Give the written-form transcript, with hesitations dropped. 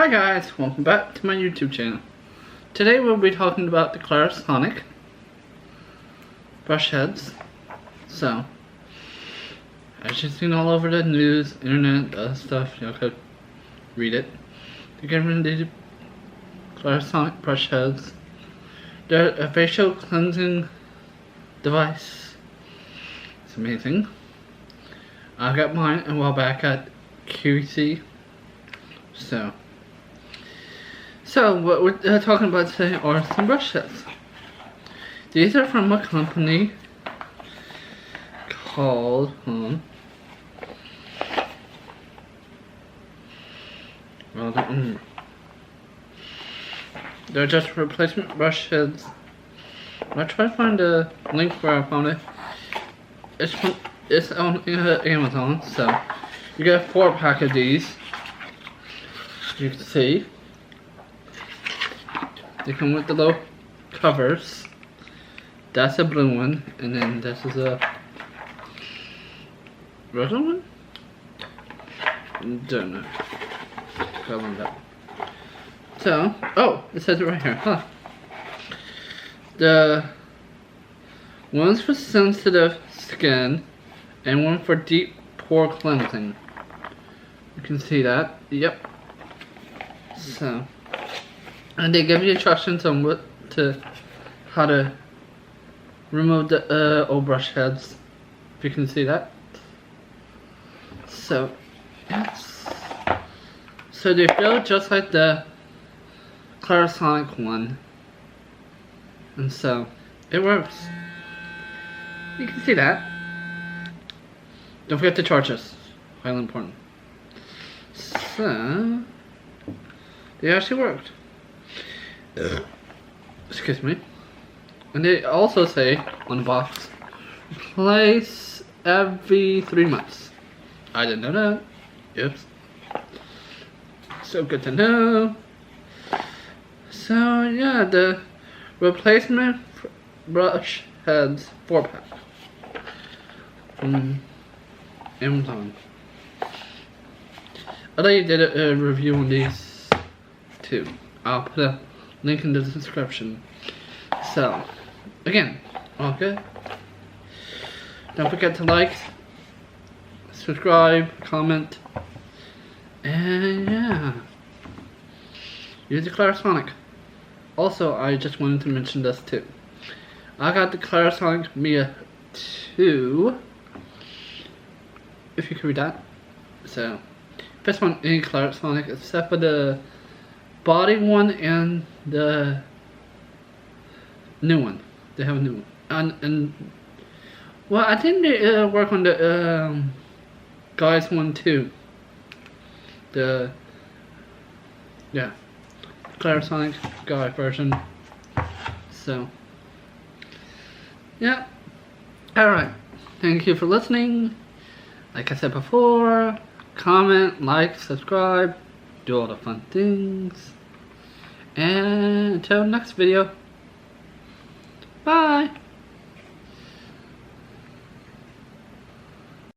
Hi guys, welcome back to my YouTube channel. Today we'll be talking about the Clarisonic brush heads. So, as you've seen all over the news, internet, stuff, you could read it. They're getting rid of the Clarisonic brush heads. They're a facial cleansing device. It's amazing. I got mine a while back at QC. So what we're talking about today are some brush heads. These are from a company called they're just replacement brush heads. I tried to find a link where I found it. It's on Amazon, so you get a 4-pack of these. You can see they come with the little covers. That's a blue one, and then this is a red one? Don't know. Got up. So, oh, it says it right here, huh? The one's for sensitive skin, and one for deep pore cleansing. You can see that, yep. So, and they give you instructions on how to remove the old brush heads, if you can see that. So, yes. So they feel just like the Clarisonic one, and so it works. You can see that. Don't forget to charge us. Highly important. So they actually worked. Excuse me. And they also say on the box, replace every 3 months. I didn't know that. Oops. So good to know. So yeah, the replacement brush heads 4-pack from Amazon. I already did a review on these too. I'll put a link in the description. So, again, all good. Don't forget to like, subscribe, comment, and yeah, use the Clarisonic. Also, I just wanted to mention this too. I got the Clarisonic Mia 2, if you can read that. So, best one in Clarisonic except for the body one and the new one. They have a new one. And well, I think they work on the guys one too. The Clarisonic guy version. So yeah. Alright. Thank you for listening. Like I said before, comment, like, subscribe, do all the fun things. And until next video, bye!